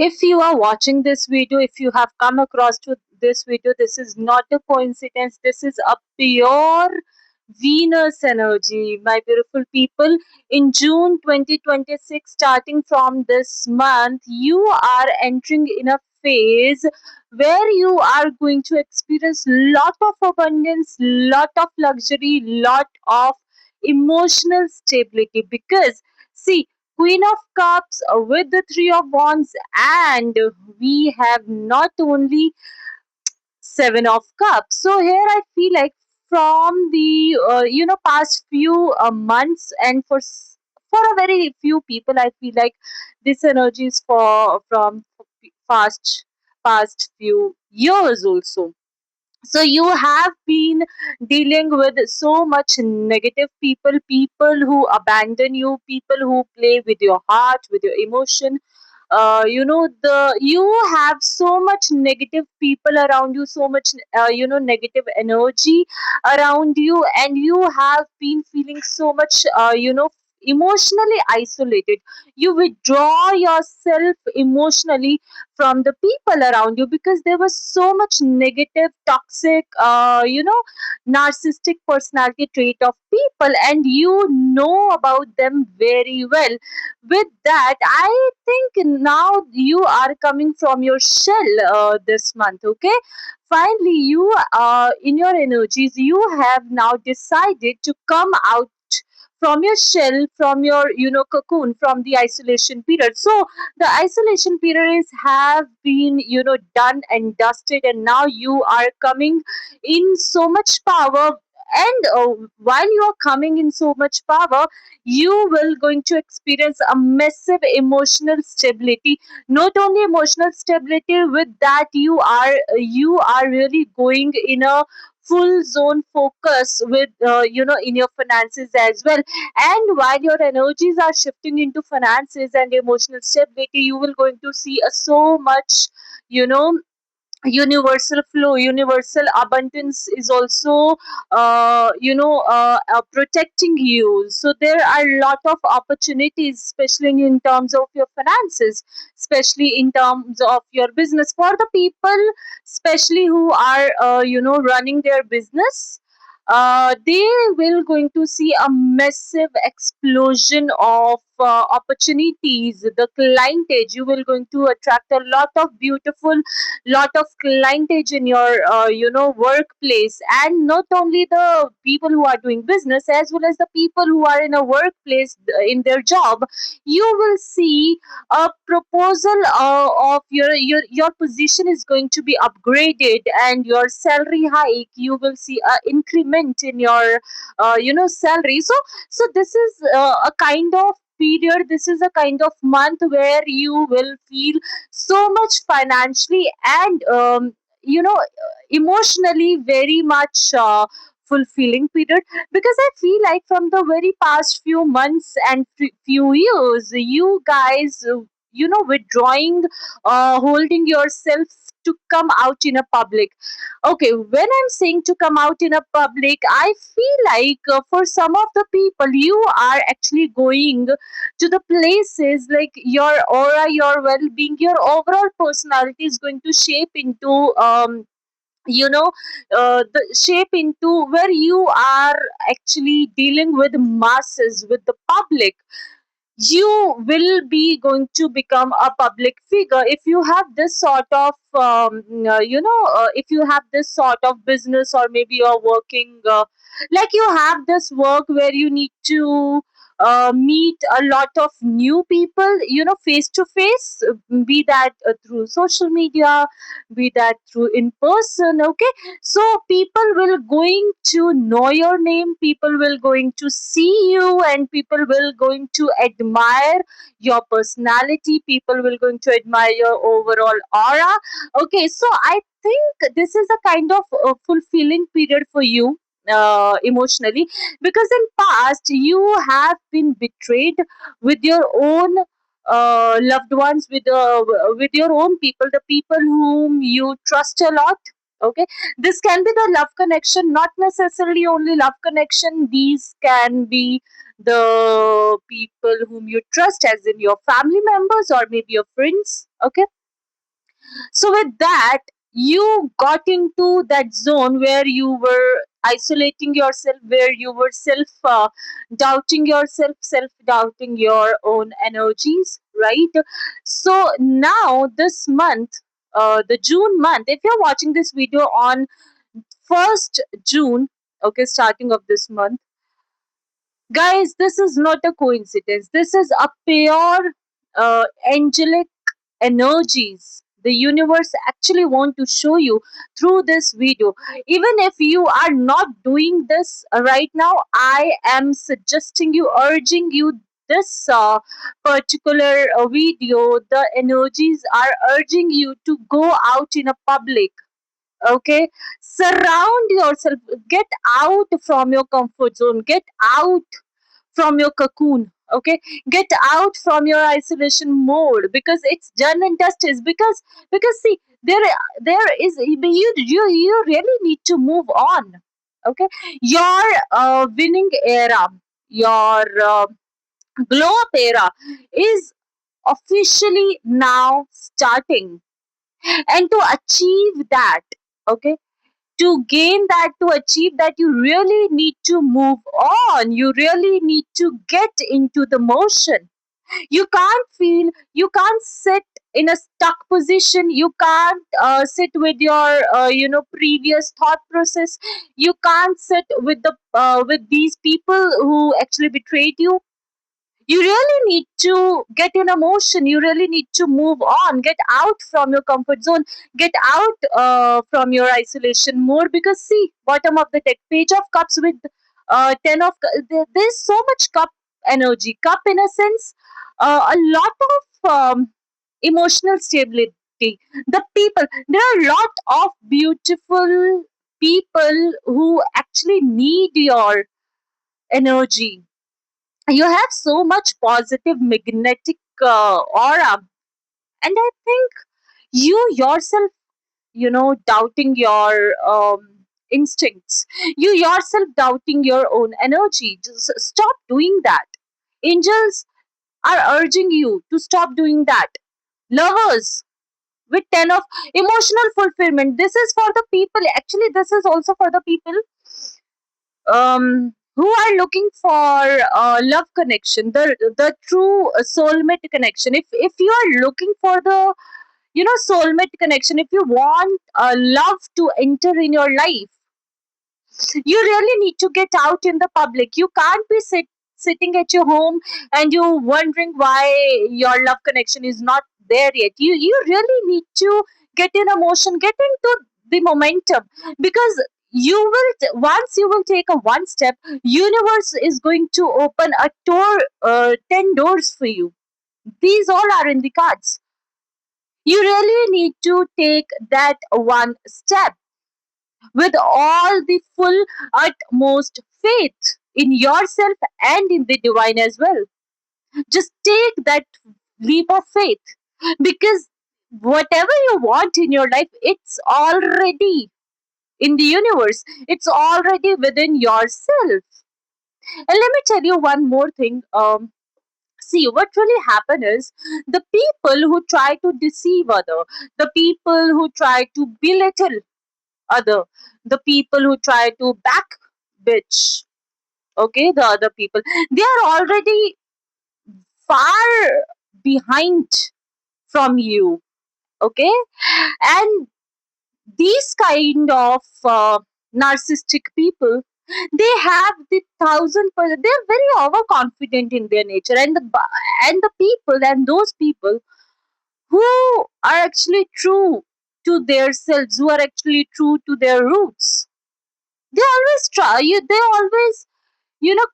If you are watching this video, if you have come across to this video, this is not a coincidence. This is a pure Venus energy, my beautiful people. In June 2026, starting from this month, you are entering in a phase where you are going to experience lot of abundance, lot of luxury, lot of emotional stability. Because see, Queen of Cups with the Three of Wands, and we have not only Seven of Cups. So here I feel like from the past few months, and for a very few people, I feel like this energy is for from past few years also. So you have been dealing with so much negative people, people who abandon you, people who play with your heart, with your emotion. You have so much negative people around you, so much negative energy around you, and you have been feeling so much emotionally isolated. You withdraw yourself emotionally from the people around you because there was so much negative, toxic, narcissistic personality trait of people, and you know about them very well. With that, I think now you are coming from your shell this month, okay? Finally, you in your energies, you have now decided to come out from your shell, from your cocoon, from the isolation period. So the isolation period is have been done and dusted, and now you are coming in so much power. And while you are coming in so much power, you will going to experience a massive emotional stability. Not only emotional stability, with that you are really going in a full zone focus with in your finances as well. And while your energies are shifting into finances and emotional stability, you will going to see a so much you know universal flow, universal abundance is also protecting you. So there are a lot of opportunities, especially in terms of your finances, especially in terms of your business, for the people especially who are running their business. They will going to see a massive explosion of opportunities. The clientage, you will going to attract a lot of beautiful, lot of clientage in your workplace. And not only the people who are doing business, as well as the people who are in a workplace in their job, you will see a proposal of your position is going to be upgraded, and your salary hike, you will see a increment in your salary. So this is a kind of period, this is a kind of month where you will feel so much financially and emotionally very much fulfilling period. Because I feel like from the very past few months and few years, you guys withdrawing, holding yourself to come out in a public. Okay, when I'm saying to come out in a public, I feel like for some of the people, you are actually going to the places like your aura, your well-being, your overall personality is going to shape into the shape into where you are actually dealing with masses, with the public. You will be going to become a public figure if you have this sort of if you have this sort of business, or maybe you're working like you have this work where you need to meet a lot of new people, face to face, be that through social media, be that through in person, okay? So people will going to know your name, people will going to see you, and people will going to admire your personality, people will going to admire your overall aura. Okay, so I think this is a kind of fulfilling period for you emotionally, because in past you have been betrayed with your own loved ones, with your own people, the people whom you trust a lot. Okay, this can be the love connection, not necessarily only love connection. These can be the people whom you trust, as in your family members or maybe your friends. Okay, So with that, you got into that zone where you were isolating yourself, where you were self doubting yourself, self doubting your own energies, right? So now this month, the June month, if you're watching this video on 1st June, okay, starting of this month, guys, this is not a coincidence. This is a pure angelic energies the universe actually want to show you through this video. Even if you are not doing this right now, I am suggesting you, urging you, this particular video, the energies are urging you to go out in a public, okay? Surround yourself, get out from your comfort zone, get out from your cocoon, okay? Get out from your isolation mode, because it's done and dusted. Because see, there is, you really need to move on, okay? Your winning era, your glow up era is officially now starting. And to achieve that, okay, to gain that, to achieve that, you really need to move on. You really need to get into the motion. You can't feel, you can't sit in a stuck position. You can't sit with your previous thought process. You can't sit with the with these people who actually betrayed you. You really need to get in a motion. You really need to move on, get out from your comfort zone, get out from your isolation more. Because see, bottom of the deck, page of cups with 10 of there's so much cup energy. Cup in a sense, a lot of emotional stability. The people, there are a lot of beautiful people who actually need your energy. You have so much positive magnetic aura. And I think you yourself, doubting your instincts, you yourself doubting your own energy, just stop doing that. Angels are urging you to stop doing that. Lovers with 10 of emotional fulfillment, this is for the people, actually this is also for the people who are looking for love connection, the true soulmate connection. If you are looking for the soulmate connection, if you want love to enter in your life, you really need to get out in the public. You can't be sitting at your home and you wondering why your love connection is not there yet. You really need to get in a motion, get into the momentum. Because you will once you will take a one step, universe is going to open a door, 10 doors for you. These all are in the cards. You really need to take that one step with all the full utmost faith in yourself and in the divine as well. Just take that leap of faith, because whatever you want in your life, it's already in the universe, it's already within yourself. And let me tell you one more thing. See, what really happen is, the people who try to deceive other, the people who try to belittle other, the people who try to back bitch, okay, the other people, they are already far behind from you, okay? And these kind of narcissistic people, they have the 1,000%, they're very overconfident in their nature. And the people, and those people who are actually true to their selves, who are actually true to their roots, they always try you, they always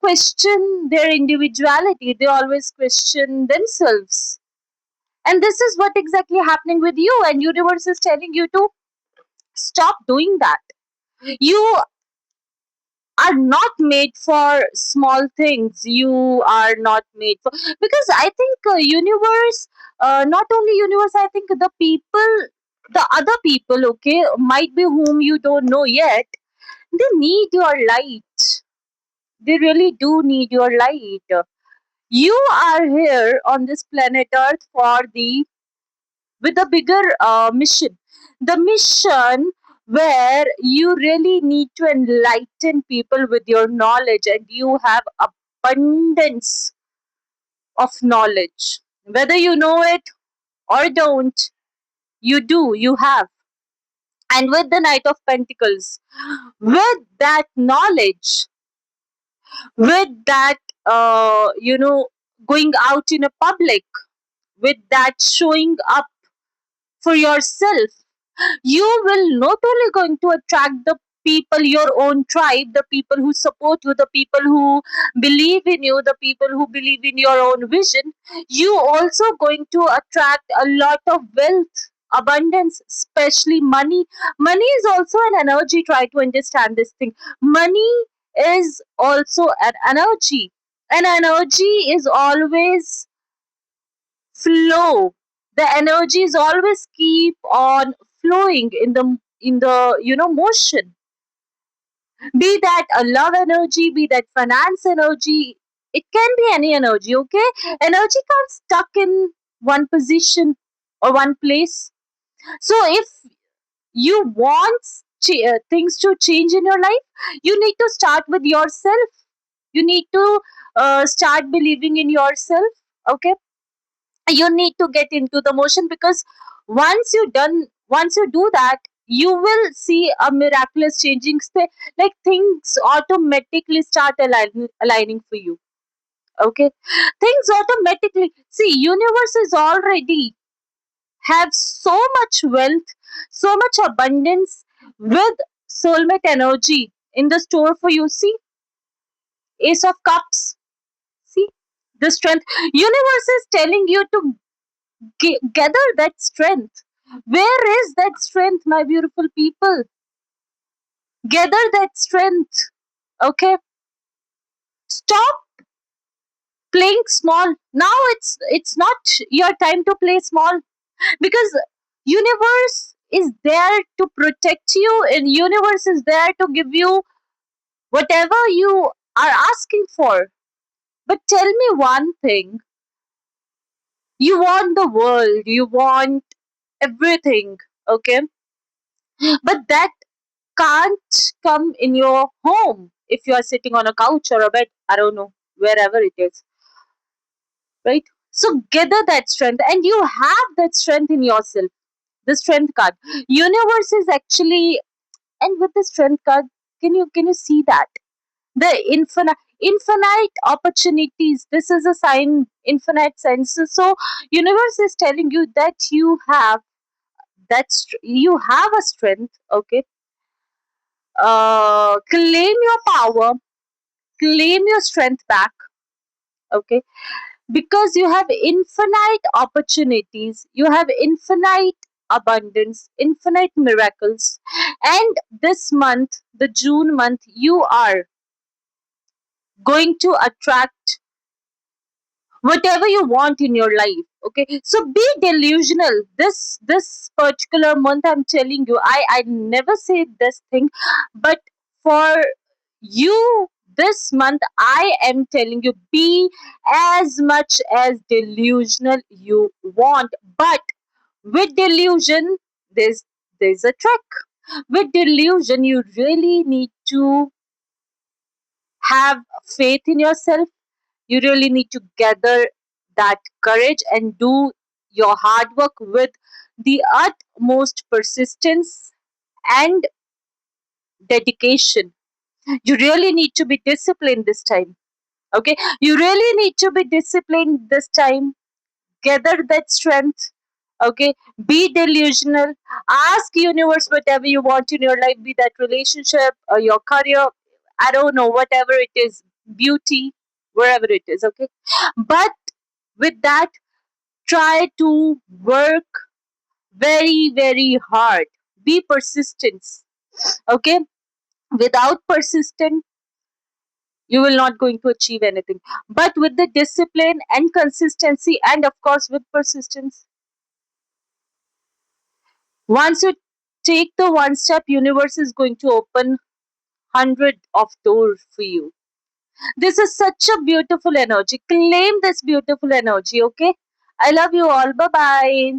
question their individuality, they always question themselves. And this is what exactly happening with you, and universe is telling you to stop doing that. You are not made for small things. You are not made for, because I think universe, not only universe, I think the people, the other people, okay, might be whom you don't know yet, they need your light. They really do need your light. You are here on this planet earth for the with a bigger mission. The mission where you really need to enlighten people with your knowledge, and you have abundance of knowledge. Whether you know it or don't, you do, you have. And with the Knight of Pentacles, with that knowledge, with that, going out in a public, with that showing up for yourself, you will not only going to attract the people, your own tribe, the people who support you, the people who believe in you, the people who believe in your own vision, you also going to attract a lot of wealth, abundance, especially money. Money is also an energy. Try to understand this thing. Money is also an energy. An energy is always flow. The energy is always keep on flowing in the motion. Be that a love energy, be that finance energy, it can be any energy. Okay, energy can't stuck in one position or one place. So if you want things to change in your life, you need to start with yourself. You need to start believing in yourself. Okay, you need to get into the motion, because once you do that, you will see a miraculous changing like things automatically start aligning for you. Okay, things automatically, see, universe is already have so much wealth, so much abundance, with soulmate energy in the store for you. See, Ace of Cups. See, the strength. Universe is telling you to gather that strength. Where is that strength, my beautiful people? Gather that strength. Okay, stop playing small. Now it's not your time to play small, because universe is there to protect you, and universe is there to give you whatever you are asking for. But tell me one thing: you want the world, you want everything, okay? But that can't come in your home if you are sitting on a couch or a bed, I don't know, wherever it is, right? So gather that strength, and you have that strength in yourself. The strength card. Universe is actually, and with the strength card, can you see that? The infinite opportunities. This is a sign, infinite senses. So universe is telling you that you have you have a strength, okay? Claim your power, claim your strength back, okay? Because you have infinite opportunities, you have infinite abundance, infinite miracles. And this month, the June month, you are going to attract whatever you want in your life. Okay, so be delusional this particular month. I'm telling you, I never say this thing, but for you, this month, I am telling you, be as much as delusional you want. But with delusion, there's a trick. With delusion, you really need to have faith in yourself. You really need to gather that courage and do your hard work with the utmost persistence and dedication. You really need to be disciplined this time. Okay, you really need to be disciplined this time. Gather that strength. Okay, be delusional. Ask universe whatever you want in your life, be that relationship or your career, I don't know, whatever it is, beauty, wherever it is. Okay, but with that, try to work very, very hard. Be persistent. Okay, without persistence, you will not going to achieve anything. But with the discipline and consistency, and of course with persistence, once you take the one step, universe is going to open hundred of doors for you. This is such a beautiful energy. Claim this beautiful energy. Okay, I love you all. Bye bye.